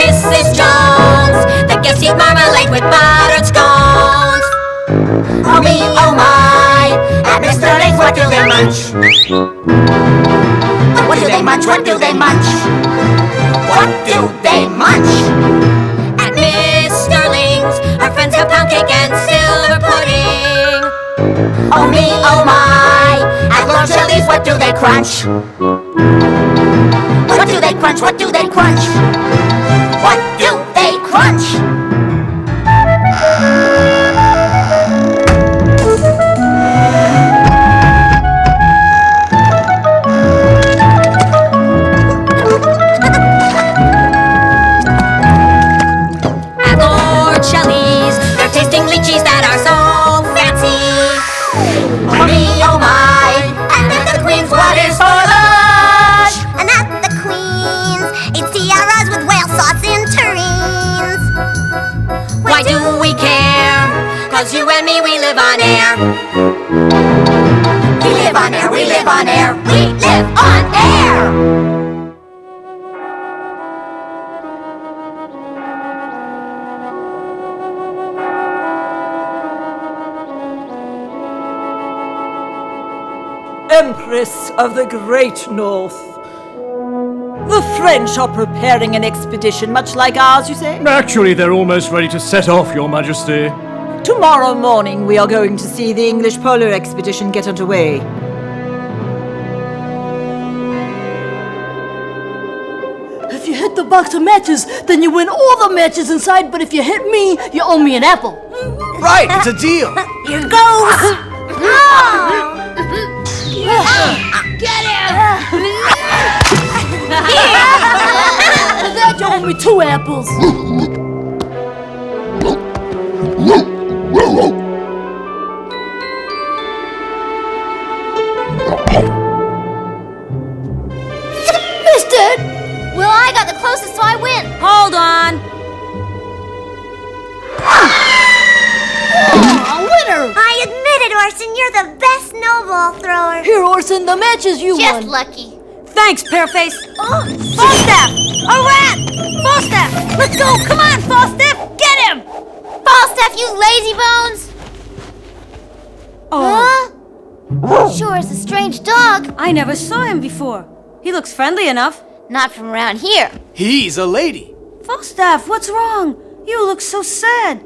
Mrs. Jones. The guests eat marmalade with buttered scones. Oh me, oh my, at Mr. Lane's what do they munch? What do they munch? What do they munch? What do they munch? At Mr. Lane's, our friends have pound cake and silver pudding. Oh me, oh my, at Lord Chili's what do they crunch? What do they crunch? What do they crunch? What do they crunch? At Lord Shelley's, they're tasting lychees that are so fancy. Oh me, oh my, and at the Queen's what is for lunch? And at the Queen's, it's tiaras with whale sauce in tureens. Why do we care? 'Cause you and me, we live on air. We live on air, we live on air, we live on air! Empress of the Great North. The French are preparing an expedition much like ours, you say? Actually, they're almost ready to set off, Your Majesty. Tomorrow morning we are going to see the English polar expedition get underway. If you hit the box of matches, then you win all the matches inside, but if you hit me, you owe me an apple. Right, it's a deal. Here goes! Get him! That you owe me 2 apples. Missed it! Well, I got the closest, so I win. Hold on. A winner! I admit it, Orson. You're the best snowball thrower. Here, Orson, the matches you Just won. lucky. Thanks, Pearface. Falstaff! A rat! Falstaff! Let's go! Come on, Falstaff! Get him! Falstaff, you lazy bones! Huh? Sure is a strange dog. I never saw him before. He looks friendly enough. Not from around here. He's a lady. Falstaff, what's wrong? You look so sad.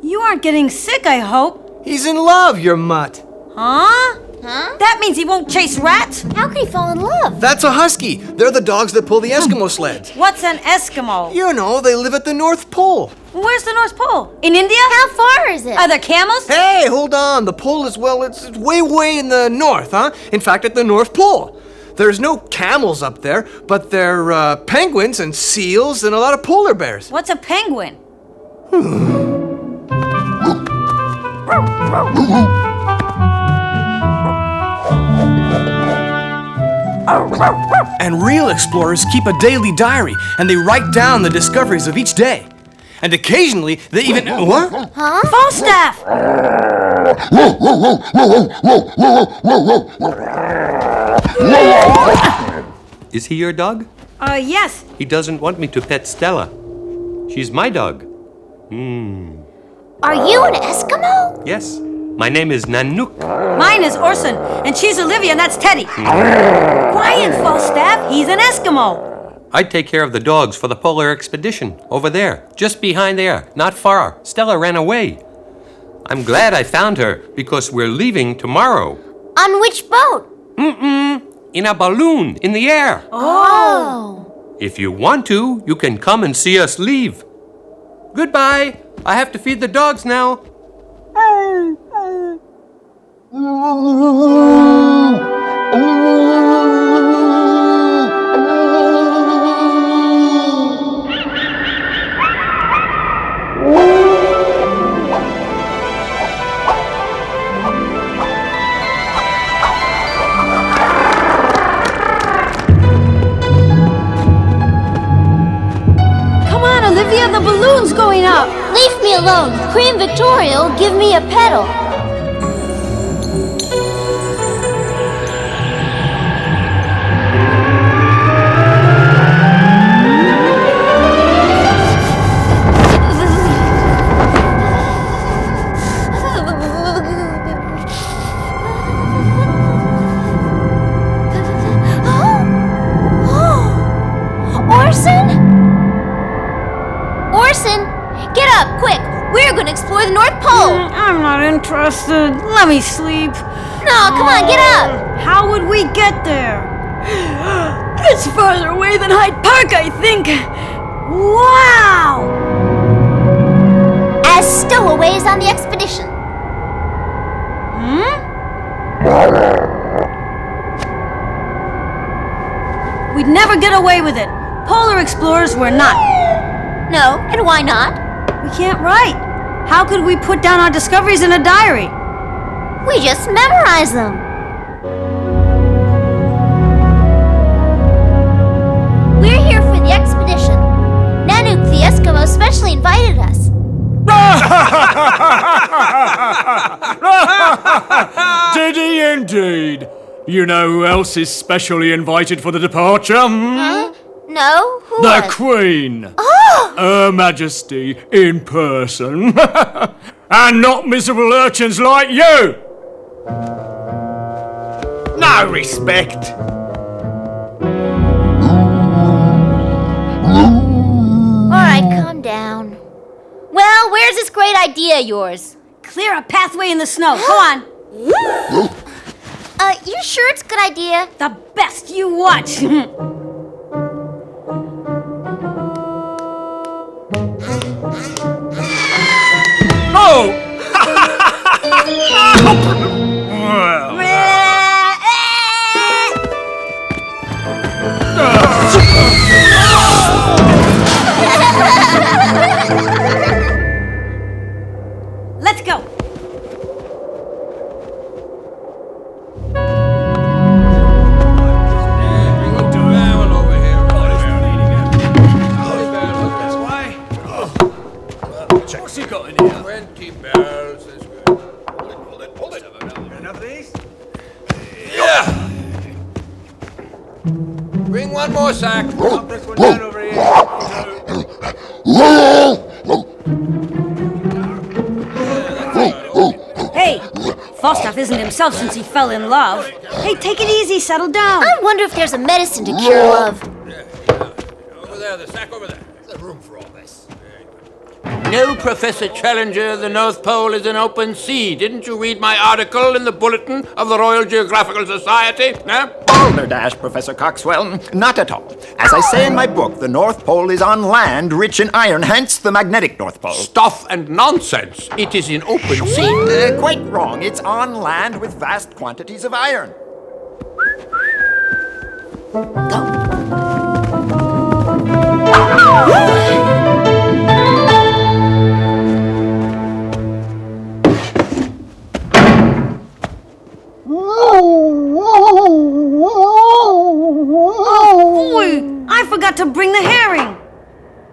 You aren't getting sick, I hope. He's in love, your mutt. Huh? Huh? That means he won't chase rats? How could he fall in love? That's a husky. They're the dogs that pull the Eskimo sleds. What's an Eskimo? You know, they live at the North Pole. Where's the North Pole? In India? How far is it? Are there camels? Hey, hold on. The pole is, well, it's way, way in the north, huh? In fact, at the North Pole. There's no camels up there, but there are penguins and seals and a lot of polar bears. What's a penguin? And real explorers keep a daily diary, and they write down the discoveries of each day. And occasionally, they even... What? Huh? Falstaff! Is he your dog? Yes. He doesn't want me to pet Stella. She's my dog. Are you an Eskimo? Yes. My name is Nanook. Mine is Orson, and she's Olivia, and that's Teddy. Quiet, Falstaff. He's an Eskimo. I take care of the dogs for the polar expedition. Over there. Just behind there. Not far. Stella ran away. I'm glad I found her, because we're leaving tomorrow. On which boat? In a balloon, in the air. Oh. If you want to, you can come and see us leave. Goodbye. I have to feed the dogs now. Come on, Olivia, the balloon's going up. Leave me alone. Queen Victoria will give me a pedal. Orson? Orson, get up, quick! We're gonna explore the North Pole! I'm not interested. Let me sleep. No, come on, get up! How would we get there? It's farther away than Hyde Park, I think. Wow! As stowaways on the expedition. We'd never get away with it. Polar explorers we're not. No, and why not? We can't write. How could we put down our discoveries in a diary? We just memorize them. We're here for the expedition. Nanook the Eskimo specially invited us. Did he indeed? You know who else is specially invited for the departure? Huh? No? Who The was? Queen. Oh! Her Majesty in person. And not miserable urchins like you. No respect. Alright, calm down. Well, where's this great idea of yours? Clear a pathway in the snow. Go on. You sure it's a good idea? The best you watch. Oh! Let's go. What's he got in here? 20 barrels, that's good. Hold it. Enough of these? Yeah! Bring one more sack. Pop this one down over here. Hey, Falstaff isn't himself since he fell in love. Hey, take it easy. Settle down. I wonder if there's a medicine to cure love. Over there, the sack over there. There's room for all this. No, Professor Challenger, the North Pole is an open sea. Didn't you read my article in the Bulletin of the Royal Geographical Society? Huh? Balderdash, Professor Coxwell. Not at all. As I say in my book, the North Pole is on land, rich in iron, hence the magnetic North Pole. Stuff and nonsense. It is in open sea. Quite wrong. It's on land with vast quantities of iron. I forgot to bring the herring.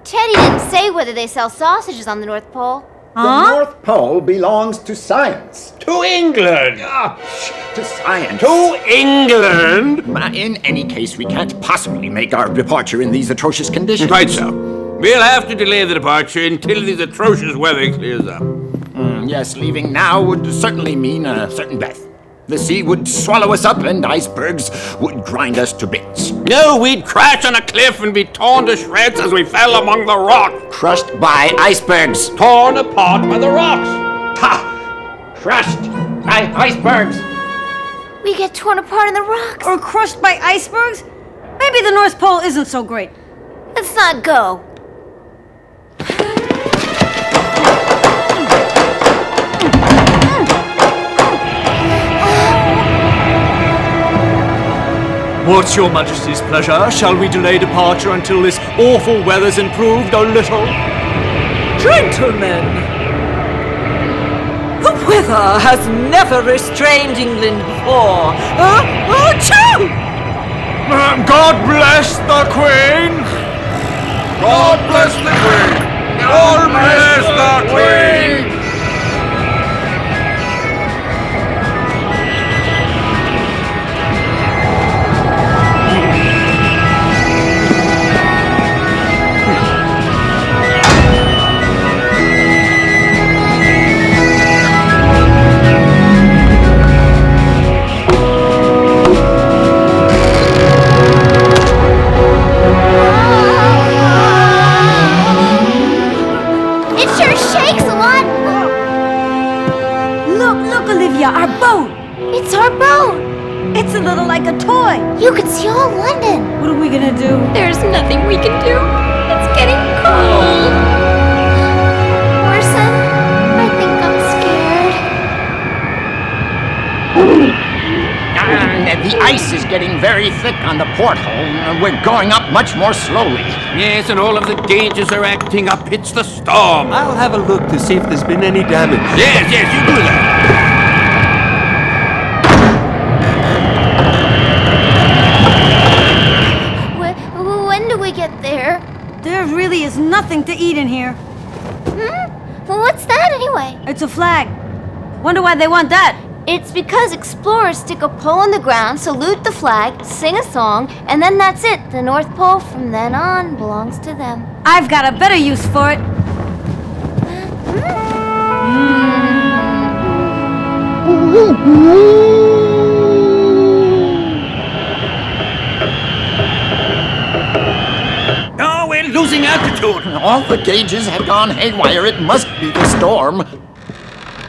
Teddy didn't say whether they sell sausages on the North Pole. The North Pole belongs to science. To England. To science. To England. In any case, we can't possibly make our departure in these atrocious conditions. Right so. We'll have to delay the departure until this atrocious weather clears up. Yes, leaving now would certainly mean a certain death. The sea would swallow us up and icebergs would grind us to bits. No, we'd crash on a cliff and be torn to shreds as we fell among the rocks. Crushed by icebergs. Torn apart by the rocks. Ha! Crushed by icebergs. We get torn apart in the rocks. Or crushed by icebergs? Maybe the North Pole isn't so great. Let's not go. What's your Majesty's pleasure? Shall we delay departure until this awful weather's improved a little? Gentlemen, the weather has never restrained England before. Achoo! God bless the Queen! God bless the Queen! God bless the Queen! You could see all London. What are we gonna do? There's nothing we can do. It's getting cold. Orson, I think I'm scared. The ice is getting very thick on the porthole. We're going up much more slowly. Yes, and all of the dangers are acting up. It's the storm. I'll have a look to see if there's been any damage. Yes, you do that. When do we get there? There really is nothing to eat in here. Well, what's that anyway? It's a flag. Wonder why they want that. It's because explorers stick a pole in the ground, salute the flag, sing a song, and then that's it. The North Pole from then on belongs to them. I've got a better use for it. Oh, we're losing altitude. All the gauges have gone haywire. It must be the storm.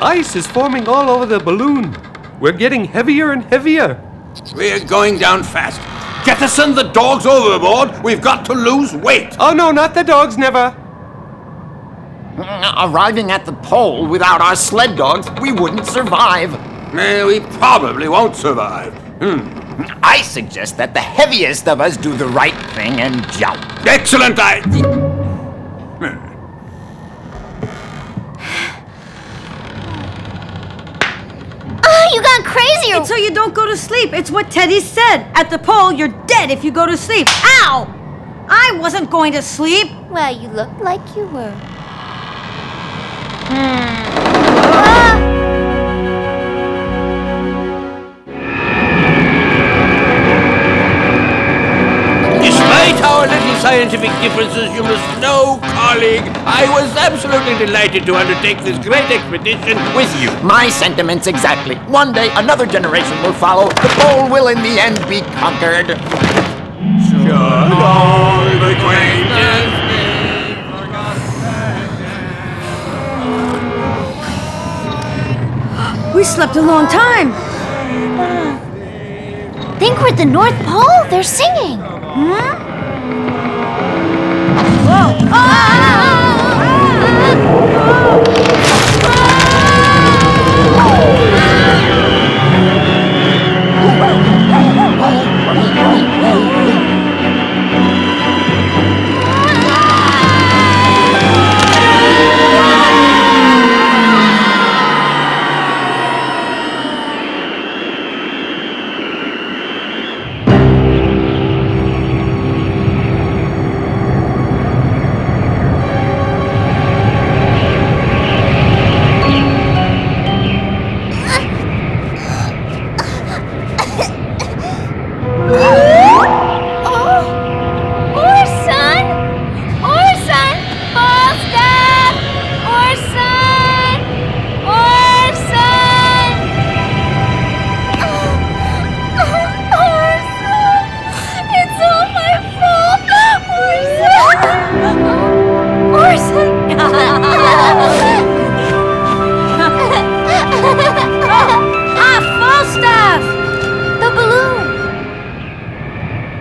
Ice is forming all over the balloon. We're getting heavier and heavier. We're going down fast. Jettison the dogs overboard. We've got to lose weight. Oh no, not the dogs, never. Arriving at the pole without our sled dogs, we wouldn't survive. We probably won't survive. I suggest that the heaviest of us do the right thing and jump. Excellent idea. You gone crazy or... It's so you don't go to sleep. It's what Teddy said. At the pole, you're dead if you go to sleep. Ow! I wasn't going to sleep. Well, you look like you were. Despite our little scientific differences, you must know, colleague, I was absolutely delighted to undertake this great expedition with you. My sentiments exactly. One day, another generation will follow. The pole will in the end be conquered. We slept a long time. Think we're at the North Pole? They're singing.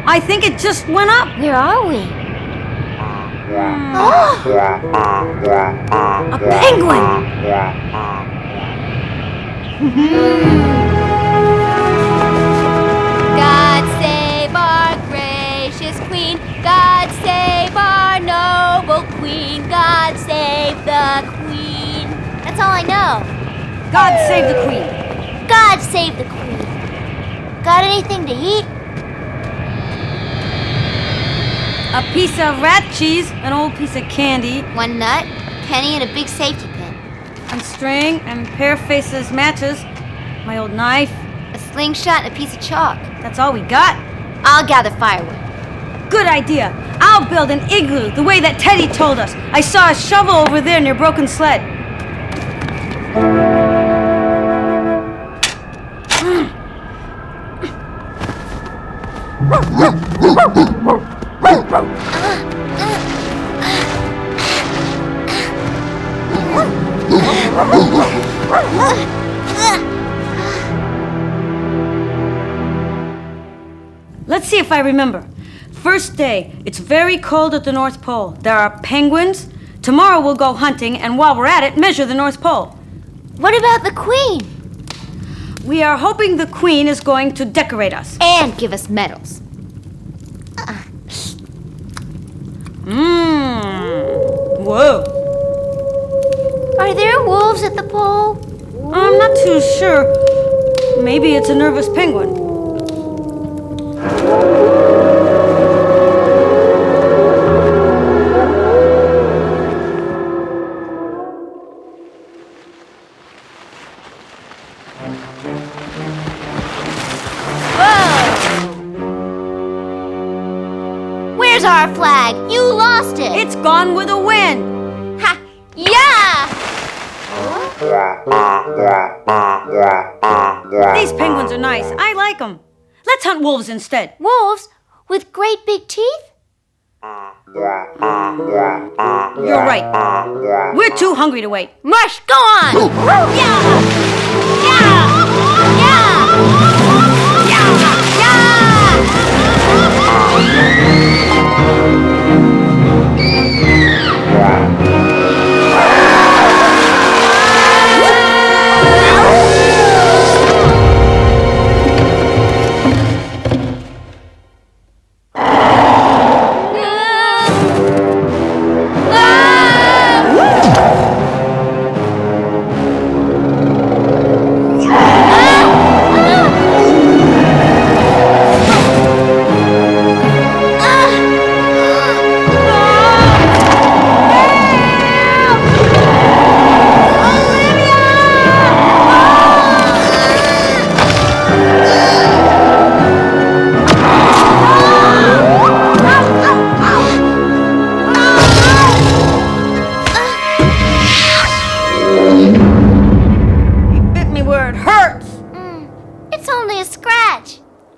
I think it just went up. Where are we? A penguin. God save our gracious queen. God save our noble queen. God save the queen. That's all I know. God save the queen. God save the queen. Got anything to eat? A piece of rat cheese, an old piece of candy, One nut, a penny, and a big safety pin. and string, and pair faces matches, my old knife. A slingshot and a piece of chalk. That's all we got. I'll gather firewood. Good idea. I'll build an igloo the way that Teddy told us. I saw a shovel over there near Broken Sled. if I remember. First day, it's very cold at the North Pole. There are penguins. Tomorrow we'll go hunting, and while we're at it, measure the North Pole. What about the Queen? We are hoping the Queen is going to decorate us. And give us medals. Whoa. Are there wolves at the pole? I'm not too sure. Maybe it's a nervous penguin. Where's our flag? You lost it. It's gone with the wind. Ha! Yeah! These penguins are nice. I like them. Let's hunt wolves instead. Wolves with great big teeth? You're right. We're too hungry to wait. Mush, go on! Yeah! Yeah! Yeah! Yeah!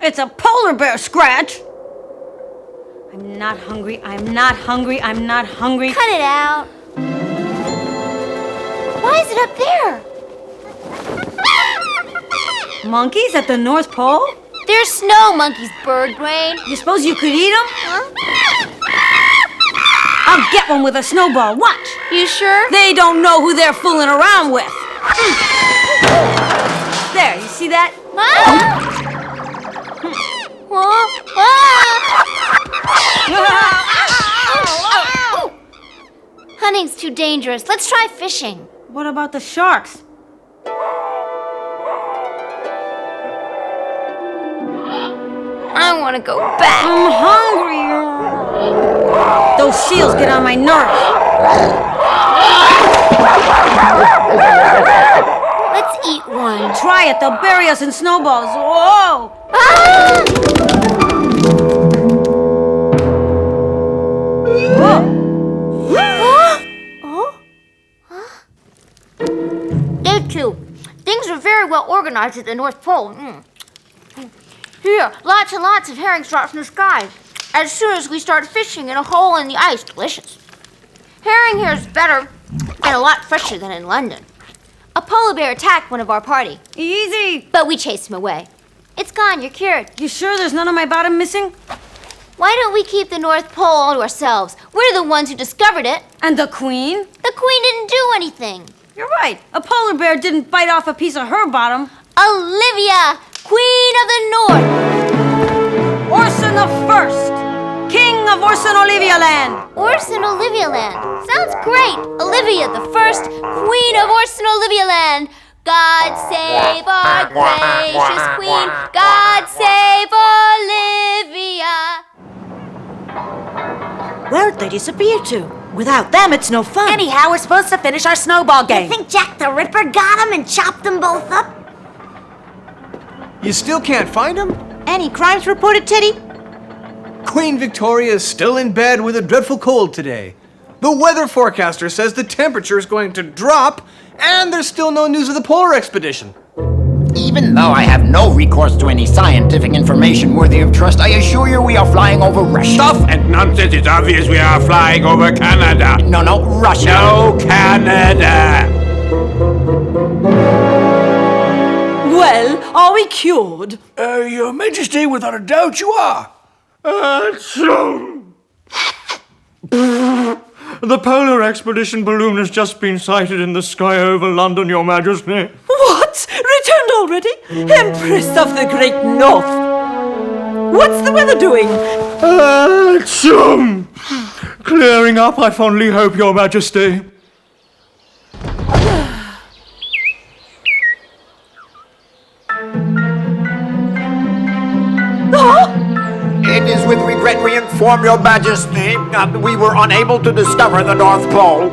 It's a polar bear scratch. I'm not hungry. I'm not hungry. I'm not hungry. Cut it out. Why is it up there? Monkeys at the North Pole? They're snow monkeys, bird brain. You suppose you could eat them? Huh? I'll get one with a snowball. Watch. You sure? They don't know who they're fooling around with. There, you see that? Hunting's too dangerous. Let's try fishing. What about the sharks? I want to go back. I'm hungry. Those seals get on my nerves. Let's eat one. Try it. They'll bury us in snowballs. Whoa! Ah! Day 2. Things are very well organized at the North Pole. Here, lots and lots of herrings drop from the sky. As soon as we start fishing in a hole in the ice, delicious. Herring here is better and a lot fresher than in London. A polar bear attacked one of our party. Easy. But we chased him away. It's gone, you're cured. You sure there's none of my bottom missing? Why don't we keep the North Pole all to ourselves? We're the ones who discovered it. And the Queen? The Queen didn't do anything. You're right. A polar bear didn't bite off a piece of her bottom. Olivia, Queen of the North. Orson the First, King of Orson Olivia Land. Orson Olivia Land. Sounds great. Olivia the First, Queen of Orson Olivia Land. God save our gracious Queen. God save Olivia. Where'd they disappear to? Without them, it's no fun. Anyhow, we're supposed to finish our snowball game. You think Jack the Ripper got them and chopped them both up? You still can't find him? Any crimes reported, Teddy? Queen Victoria is still in bed with a dreadful cold today. The weather forecaster says the temperature is going to drop, and there's still no news of the polar expedition. Even though I have no recourse to any scientific information worthy of trust, I assure you we are flying over Russia. Stuff and nonsense. It's obvious we are flying over Canada. No, Russia. No, Canada. Well, are we cured? Your Majesty, without a doubt you are. The polar expedition balloon has just been sighted in the sky over London, Your Majesty. What? Returned already? Empress of the Great North. What's the weather doing? Clearing up, I fondly hope, Your Majesty. It is with regret we inform your majesty that we were unable to discover the North Pole.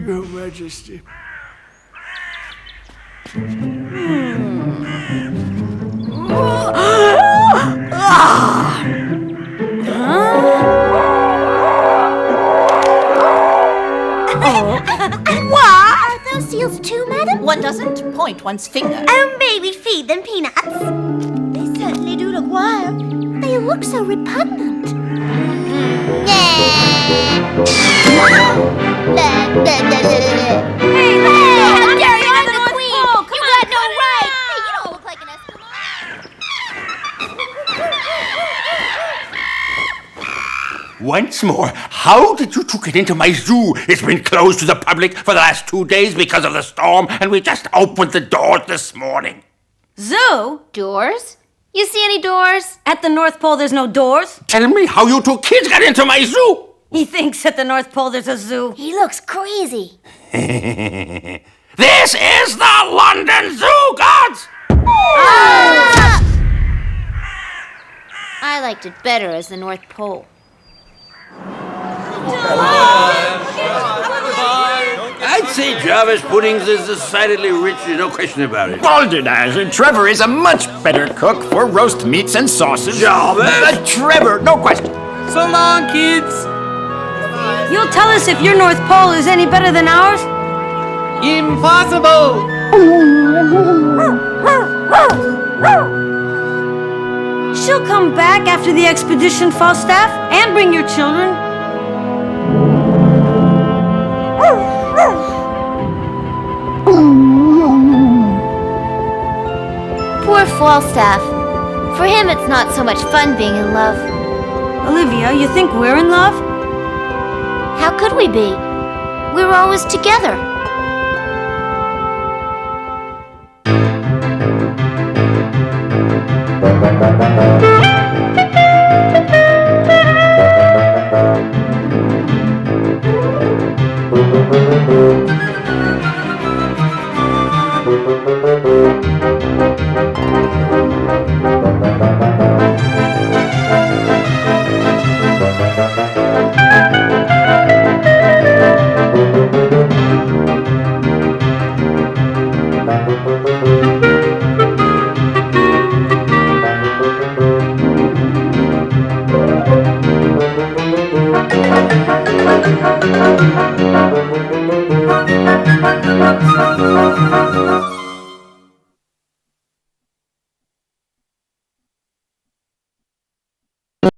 Your Majesty. Are those seals too, madam? One doesn't point one's finger. Oh, maybe feed them peanuts. They certainly do look wild. They look so repugnant. Hey, how dare you? I'm the queen. You got no right. Hey, you don't look like an Eskimo. Once more, how did you two get into my zoo? It's been closed to the public for the last 2 days because of the storm, and we just opened the doors this morning. Zoo? Doors? You see any doors? At the North Pole, there's no doors. Tell me how you two kids got into my zoo. He thinks at the North Pole there's a zoo. He looks crazy. This is the London Zoo, gods! I liked it better as the North Pole. I'd say Jarvis Puddings is decidedly rich, there's no question about it. Balderdash, and Trevor is a much better cook for roast meats and sauces. Jarvis? Trevor, no question. So long, kids. You'll tell us if your North Pole is any better than ours? Impossible. She'll come back after the expedition, Falstaff, and bring your children. Poor Falstaff. For him, it's not so much fun being in love. Olivia, you think we're in love? How could we be? We were always together. Thank you.